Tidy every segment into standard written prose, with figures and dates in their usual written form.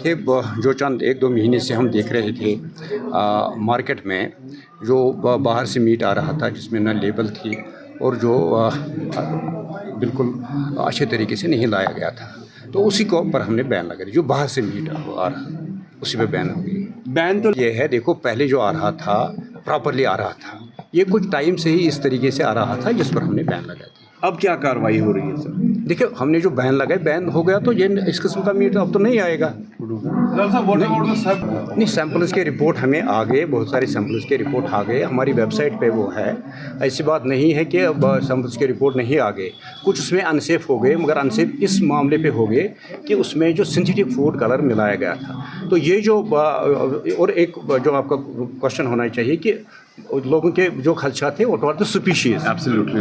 کہ جو چند ایک دو مہینے سے ہم دیکھ رہے تھے مارکیٹ میں جو باہر سے میٹ آ رہا تھا جس میں نہ لیبل تھی اور جو بالکل اچھے طریقے سے نہیں لایا گیا تھا، تو اسی کو پر ہم نے بین لگا دی. جو باہر سے میٹ آ رہا اسی پہ بین ہو گئی. بین تو یہ ہے، دیکھو پہلے جو آ رہا تھا پراپرلی آ رہا تھا، یہ کچھ ٹائم سے ہی اس طریقے سے آ رہا تھا جس پر ہم نے بین لگا دی. اب کیا کاروائی ہو رہی ہے سر؟ دیکھیں ہم نے جو بین لگائے بین ہو گیا تو یہ اس قسم کا میٹ اب تو نہیں آئے گا. نہیں، سیمپلز کے رپورٹ ہمیں آ گئے، بہت سارے سیمپلز کے رپورٹ آ گئے، ہماری ویب سائٹ پہ وہ ہے. ایسی بات نہیں ہے کہ اب سیمپلز کے رپورٹ نہیں آ گئے، کچھ اس میں انسیف ہو گئے، مگر انسیف اس معاملے پہ ہو گئے کہ اس میں جو سنتھیٹک فوڈ کلر ملایا گیا تھا. تو یہ جو اور ایک جو آپ کا کوشچن ہونا چاہیے کہ لوگوں کے جو خدشات تھے وہ ٹوارڈ اسپیشیز.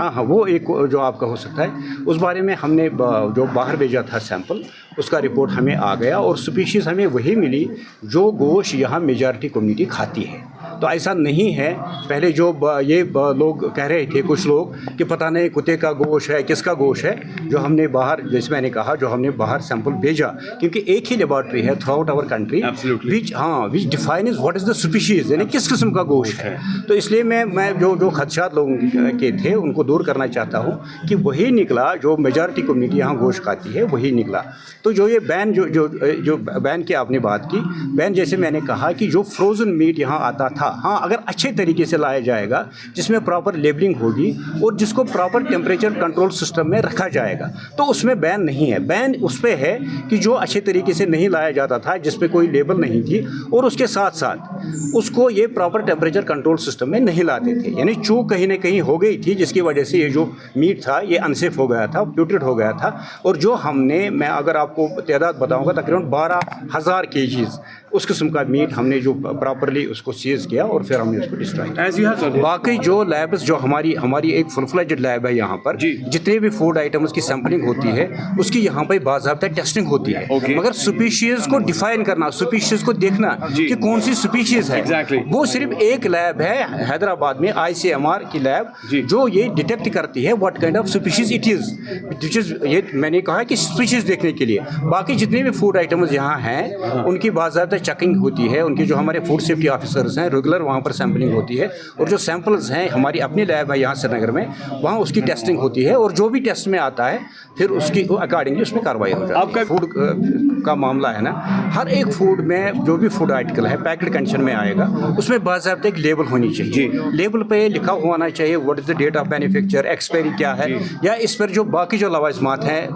ہاں وہ ایک جو آپ کا ہو سکتا ہے، اس بارے میں ہم نے جو باہر بھیجا تھا سیمپل، اس کا رپورٹ ہمیں آ گیا اور اسپیشیز ہمیں وہی ملی جو گوشت یہاں میجارٹی کمیونٹی کھاتی ہے. تو ایسا نہیں ہے پہلے جو یہ لوگ کہہ رہے تھے کچھ لوگ کہ پتہ نہیں کتے کا گوشت ہے کس کا گوشت ہے، جو ہم نے باہر، جیسے میں نے کہا، جو ہم نے باہر سیمپل بھیجا، کیونکہ ایک ہی لیبارٹری ہے تھرو آؤٹ آور کنٹری وچ defines what is the species, یعنی کس قسم کا گوشت ہے. تو اس لیے میں جو خدشات لوگوں کے تھے ان کو دور کرنا چاہتا ہوں کہ وہی نکلا جو میجارٹی کمیونٹی یہاں گوشت کھاتی ہے، وہی نکلا. تو جو یہ بین جو بین کی آپ نے بات کی، بین جیسے میں نے کہا کہ جو فروزن میٹ یہاں آتا تھا، ہاں اگر اچھے طریقے سے لایا جائے گا، جس میں پراپر لیبلنگ ہوگی اور جس کو پراپر ٹیمپریچر کنٹرول سسٹم میں رکھا جائے گا، تو اس میں بین نہیں ہے. بین اس پہ ہے کہ جو اچھے طریقے سے نہیں لایا جاتا تھا، جس پہ کوئی لیبل نہیں تھی، اور اس کے ساتھ ساتھ اس کو یہ پراپر ٹیمپریچر کنٹرول سسٹم میں نہیں لاتے تھے، یعنی چوک کہیں نہ کہیں ہو گئی تھی جس کی وجہ سے یہ جو میٹ تھا یہ انسیف ہو گیا تھا، پیوٹریٹ ہو گیا تھا. اور جو ہم نے، میں اگر آپ کو تعداد بتاؤں گا، تقریباً 12,000 kgs اس قسم کا میٹ ہم نے جو پراپرلی اس کو سیز کیا اور پھر ہم نے اس کو ڈسٹرائے کیا. باقی جو لیبس جو ہماری ایک فل فلیجڈ لیب ہے یہاں پر، جتنے بھی فوڈ آئٹمس کی سیمپلنگ ہوتی ہے اس کی یہاں پہ باضابطہ ٹیسٹنگ ہوتی ہے. مگر سپیشیز کو ڈیفائن کرنا، سپیشیز کو دیکھنا کہ کون سی سپیشیز ہے، وہ صرف ایک لیب ہے حیدرآباد میں، ICMR کی لیب، جو یہ ڈیٹیکٹ کرتی ہے what kind of species it is. یہ میں نے کہا کہ سپیشیز دیکھنے کے لیے باقی جتنے بھی فوڈ آئٹمز یہاں ہیں ان کی باضابطہ چیکنگ ہوتی ہے. ان کے جو ہمارے فوڈ سیفٹی آفیسرز ہیں ریگولر وہاں پر سیمپلنگ ہوتی ہے، اور جو سیمپلز ہیں ہماری اپنی لیب ہے یہاں سری نگر میں، وہاں اس کی ٹیسٹنگ ہوتی ہے، اور جو بھی ٹیسٹ میں آتا ہے پھر اس کی اکارڈنگلی اس میں کارروائی ہو جاتی ہے. آپ کا فوڈ کا معاملہ ہے نا، ہر ایک فوڈ میں جو بھی فوڈ آرٹیکل ہے پیکڈ کنڈیشن میں آئے گا، اس میں باضابطہ ایک لیبل ہونی چاہیے. لیبل پہ لکھا ہونا چاہیے what is the date of manufacture, expiry کیا ہے، یا اس پر جو باقی جو لوازمات ہیں،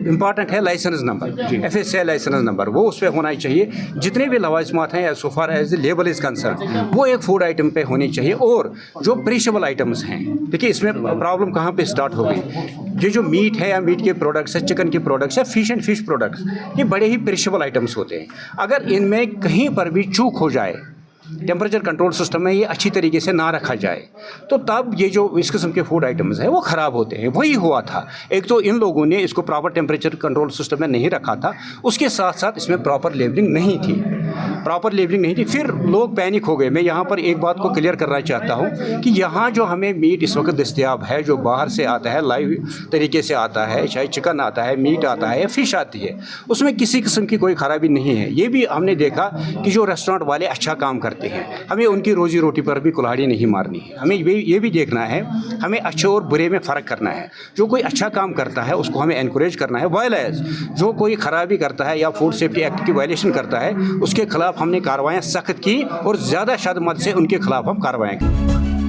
امپارٹنٹ ہے licence number, FSA licence number, وہ اس پہ ہونا چاہیے. جتنے بھی لوازمات ہیں so far as the label is concern, وہ ایک فوڈ آئٹم پہ ہونی چاہیے. اور جو پریشیبل آئٹمس ہیں، دیکھیے اس میں پرابلم کہاں پہ اسٹارٹ ہو گئی. یہ جو میٹ ہے یا میٹ کے پروڈکٹس ہے، چکن کے پروڈکٹس ہے، فش اینڈ فش پروڈکٹس، یہ بڑے ہی پریشیبل آئٹمس ہوتے ہیں. اگر ان میں کہیں پر بھی چوک ہو جائے، ٹیمپریچر کنٹرول سسٹم میں یہ اچھی طریقے سے نہ رکھا جائے، تو تب یہ جو اس قسم کے فوڈ آئٹمز ہیں وہ خراب ہوتے ہیں. وہی ہوا تھا. ایک تو ان لوگوں نے اس کو پراپر ٹیمپریچر کنٹرول سسٹم میں نہیں رکھا تھا، اس کے ساتھ ساتھ اس میں پراپر لیبلنگ نہیں تھی. پھر لوگ پینک ہو گئے. میں یہاں پر ایک بات کو کلیئر کرنا چاہتا ہوں کہ یہاں جو ہمیں میٹ اس وقت دستیاب ہے، جو باہر سے آتا ہے، لائیو طریقے سے آتا ہے، چاہے چکن آتا ہے، میٹ آتا ہے یا فش آتی ہے، اس میں کسی قسم کی کوئی خرابی نہیں ہے. یہ بھی ہم نے دیکھا کہ جو ریسٹورینٹ والے اچھا کام کرتے ہیں، ہمیں ان کی روزی روٹی پر بھی کلاڑی نہیں مارنی ہے. ہمیں یہ بھی دیکھنا ہے، ہمیں اچھے اور برے میں فرق کرنا ہے. جو کوئی اچھا کام کرتا ہے اس کو ہمیں انکریج کرنا ہے، وائل ایز جو کوئی خرابی کرتا ہے یا فوڈ سیفٹی ایکٹ کی وائلیشن کرتا ہے، اس کے خلاف ہم نے کارروائیاں سخت کی، اور زیادہ شدت سے ان کے خلاف ہم کارروائیاں کی.